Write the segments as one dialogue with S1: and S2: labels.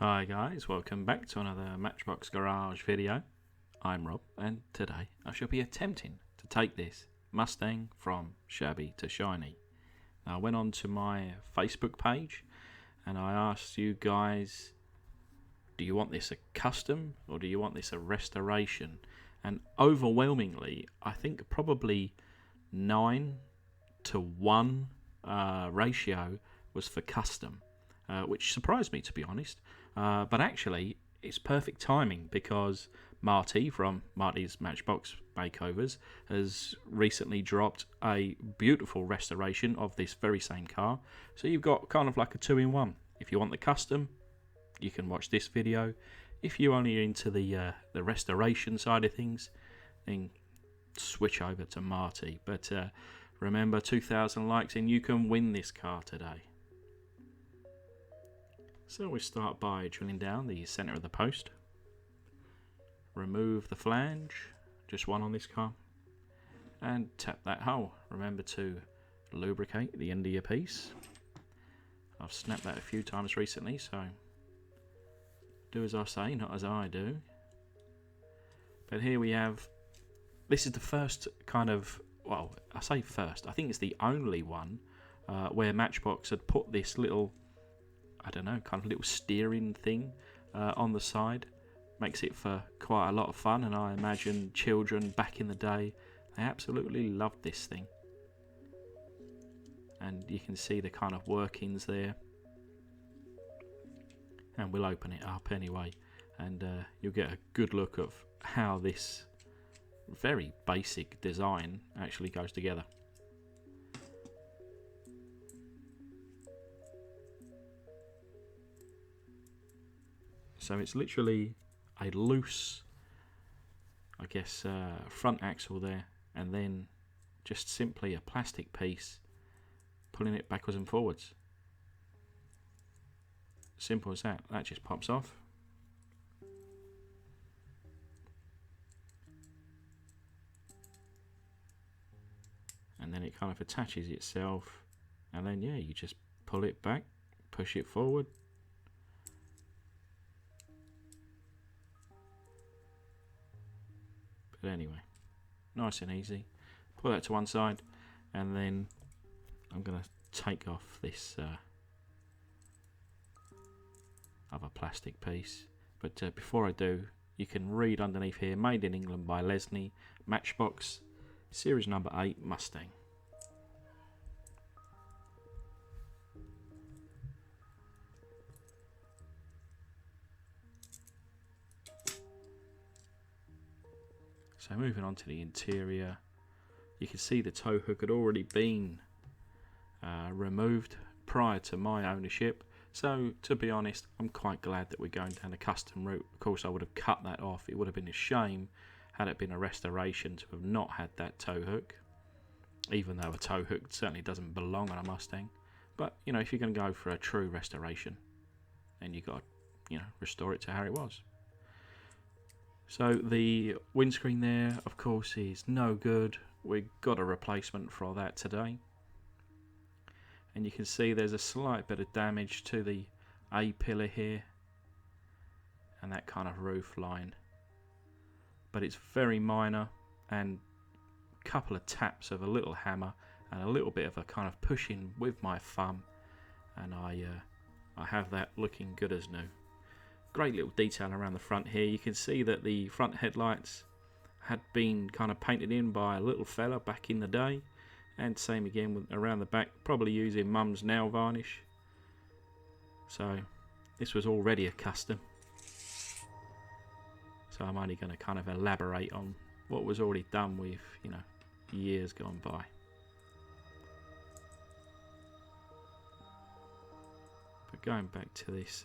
S1: Hi guys, welcome back to another Matchbox Garage video. I'm Rob and today I shall be attempting to take this Mustang from shabby to shiny. Now, I went on to my Facebook page and I asked you guys, do you want this a custom or do you want this a restoration? And overwhelmingly, I think probably 9-to-1 ratio was for custom. Which surprised me, to be honest. But actually, it's perfect timing because Marty from Marty's Matchbox Makeovers has recently dropped a beautiful restoration of this very same car. So you've got kind of like a 2-in-1. If you want the custom, you can watch this video. If you only are into the restoration side of things, then switch over to Marty. But remember, 2,000 likes and you can win this car today. So we start by drilling down the centre of the post. Remove the flange, just one on this car, and tap that hole. Remember to lubricate the end of your piece. I've snapped that a few times recently, so do as I say, not as I do. But here we have, this is the first kind of, well, I say first, I think it's the only one where Matchbox had put this little, I don't know, kind of little steering thing on the side. Makes it for quite a lot of fun, and I imagine children back in the day, they absolutely loved this thing. And you can see the kind of workings there. And we'll open it up anyway, and you'll get a good look of how this very basic design actually goes together. So it's literally a loose, I guess, front axle there, and then just simply a plastic piece pulling it backwards and forwards. Simple as that. That just pops off. And then it kind of attaches itself, and then yeah, you just pull it back, push it forward. But anyway, nice and easy. Put that to one side, and then I'm going to take off this other plastic piece. But before I do, you can read underneath here, made in England by Lesney, Matchbox, series number 8 Mustang. So moving on to the interior, you can see the tow hook had already been removed prior to my ownership. So to be honest, I'm quite glad that we're going down the custom route. Of course, I would have cut that off. It would have been a shame had it been a restoration to have not had that tow hook. Even though a tow hook certainly doesn't belong on a Mustang. But, you know, if you're going to go for a true restoration, then you've got to, you know, restore it to how it was. So the windscreen there, of course, is no good. We got a replacement for that today. And you can see there's a slight bit of damage to the A-pillar here. And that kind of roof line. But it's very minor, and a couple of taps of a little hammer and a little bit of a kind of pushing with my thumb. And I have that looking good as new. Great little detail around the front here. You can see that the front headlights had been kind of painted in by a little fella back in the day, and same again with around the back, probably using mum's nail varnish. So this was already a custom, so I'm only going to kind of elaborate on what was already done with, you know, years gone by. But going back to this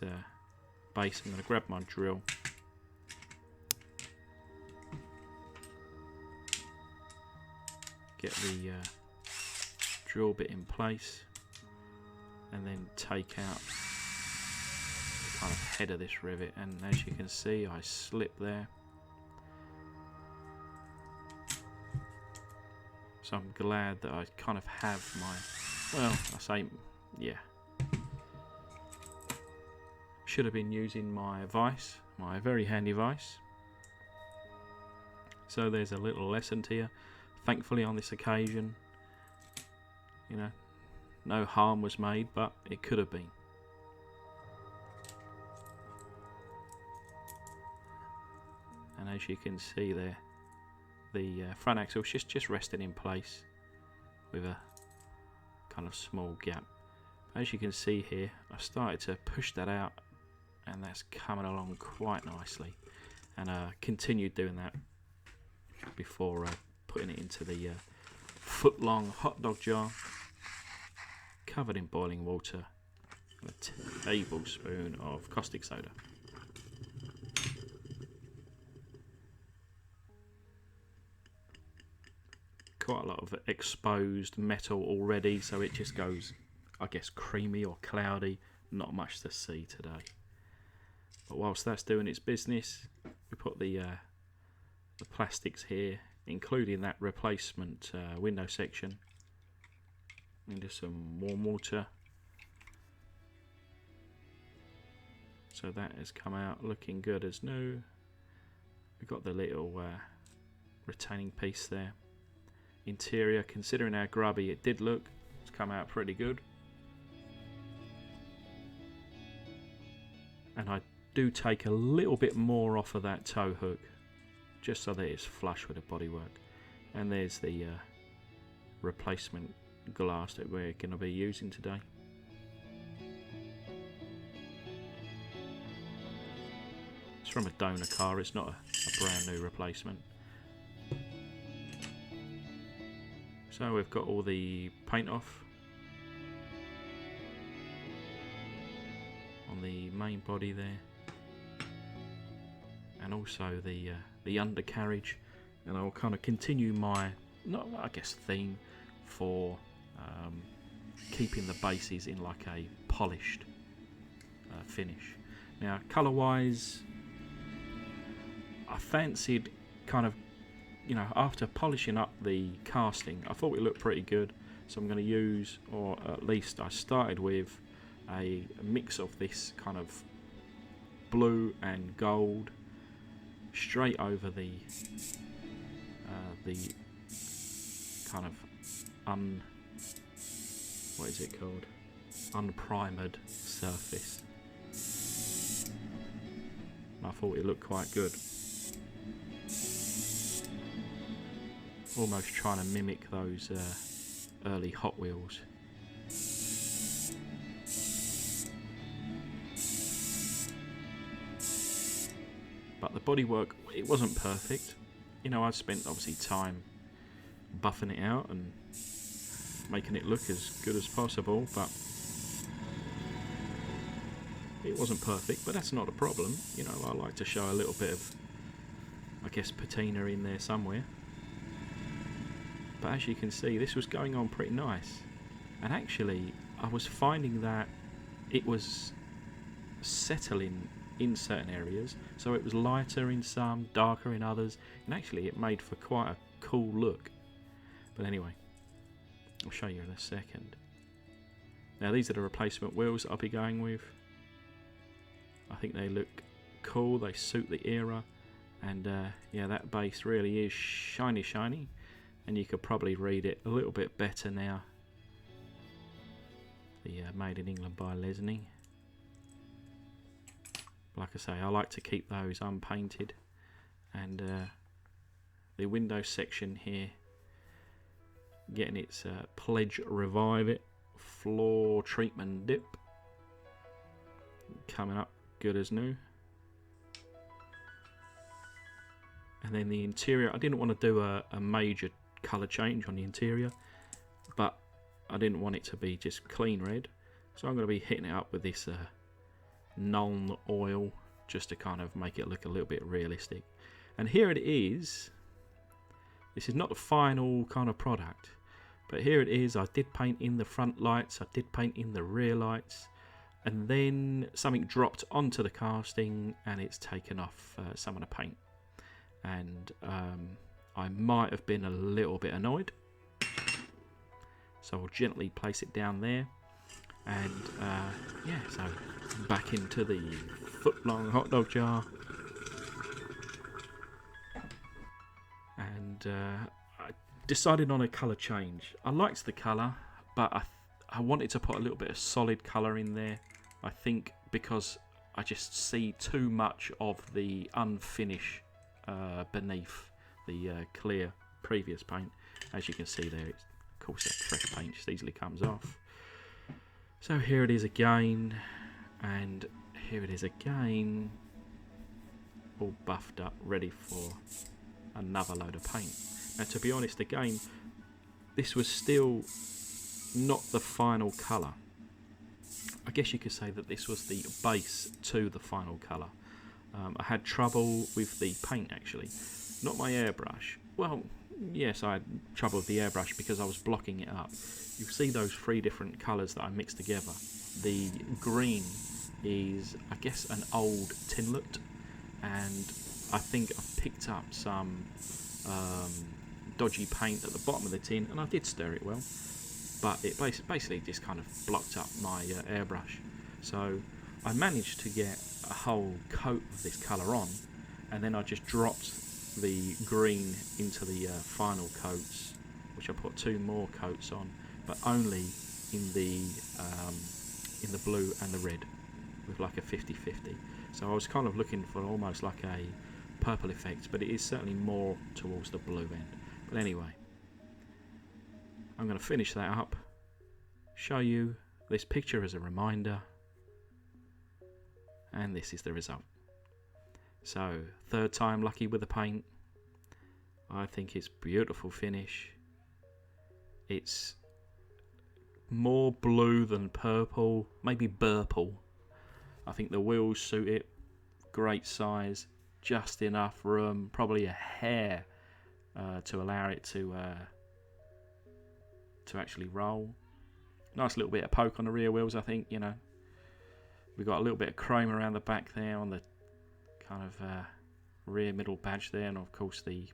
S1: base, I'm going to grab my drill, get the drill bit in place, and then take out the kind of head of this rivet. And as you can see, I slip there, so I'm glad that I kind of have my, well, I say, yeah, should have been using my vise, my very handy vise. So there's a little lesson to you. Thankfully on this occasion, you know, no harm was made, but it could have been. And as you can see there, the front axle is just resting in place with a kind of small gap. As you can see here, I started to push that out, and that's coming along quite nicely, and continued doing that before putting it into the foot-long hot dog jar, covered in boiling water, and a tablespoon of caustic soda. Quite a lot of exposed metal already, so it just goes, I guess, creamy or cloudy. Not much to see today. But whilst that's doing its business, we put the plastics here, including that replacement window section, into some warm water. So that has come out looking good as new. We've got the little retaining piece there. Interior, considering how grubby it did look, it's come out pretty good. And I do take a little bit more off of that tow hook, just so that it's flush with the bodywork. And there's the replacement glass that we're going to be using today. It's from a donor car, it's not a brand new replacement. So we've got all the paint off on the main body there, and also the undercarriage, and I'll kind of continue my, I guess, theme for keeping the bases in like a polished finish. Now, colour wise, I fancied kind of, you know, after polishing up the casting, I thought it looked pretty good, so I'm going to use, or at least I started with, a mix of this kind of blue and gold straight over the kind of what is it called? Unprimered surface. And I thought it looked quite good. Almost trying to mimic those early Hot Wheels. But the bodywork, it wasn't perfect. You know, I spent obviously time buffing it out and making it look as good as possible, but it wasn't perfect. But that's not a problem. You know, I like to show a little bit of, I guess, patina in there somewhere. But as you can see, this was going on pretty nice, and actually I was finding that it was settling in certain areas, so it was lighter in some, darker in others, and actually it made for quite a cool look. But anyway, I'll show you in a second. Now these are the replacement wheels I'll be going with. I think they look cool, they suit the era, and yeah, that base really is shiny, and you could probably read it a little bit better now. The made in England by Lesney. Like I say, I like to keep those unpainted, and the window section here, getting its Pledge Revive It floor treatment dip, coming up good as new. And then the interior, I didn't want to do a major colour change on the interior, but I didn't want it to be just clean red, so I'm going to be hitting it up with this non-oil, just to kind of make it look a little bit realistic. And here it is. This is not the final kind of product, but here it is. I did paint in the front lights, I did paint in the rear lights, and then something dropped onto the casting and it's taken off some of the paint, and I might have been a little bit annoyed, so I'll gently place it down there, and yeah, so back into the foot-long hot dog jar. And I decided on a colour change. I liked the colour, but I wanted to put a little bit of solid colour in there. I think because I just see too much of the unfinish beneath the clear previous paint. As you can see there, of course that fresh paint just easily comes off. So here it is again, and here it is again, all buffed up, ready for another load of paint. Now, to be honest, again, this was still not the final colour. I guess you could say that this was the base to the final colour. I had trouble with the paint, actually, not my airbrush. Well, yes, I had trouble with the airbrush because I was blocking it up. You see those three different colours that I mixed together. The green is, I guess, an old Tinlet, and I think I picked up some dodgy paint at the bottom of the tin, and I did stir it well, but it basically just kind of blocked up my airbrush. So I managed to get a whole coat of this colour on, and then I just dropped the green into the final coats, which I put 2 more coats on, but only in the blue and the red, with like a 50-50. So I was kind of looking for almost like a purple effect, but it is certainly more towards the blue end. But anyway, I'm going to finish that up, show you this picture as a reminder, and this is the result. So, 3rd time lucky with the paint. I think it's beautiful finish. It's more blue than purple, maybe purple. I think the wheels suit it, great size, just enough room, probably a hair to allow it to actually roll. Nice little bit of poke on the rear wheels, I think, you know. We've got a little bit of chrome around the back there on the kind of rear middle badge there, and of course the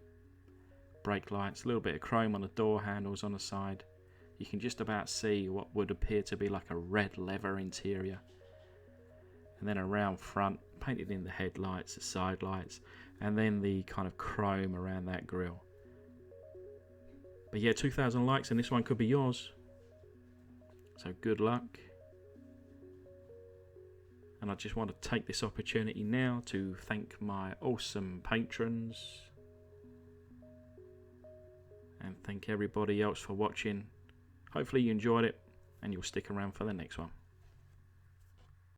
S1: brake lights, a little bit of chrome on the door handles on the side. You can just about see what would appear to be like a red leather interior, and then around front painted in the headlights, the side lights, and then the kind of chrome around that grille. But yeah, 2,000 likes and this one could be yours, so good luck. And I just want to take this opportunity now to thank my awesome patrons, and thank everybody else for watching. Hopefully you enjoyed it and you'll stick around for the next one.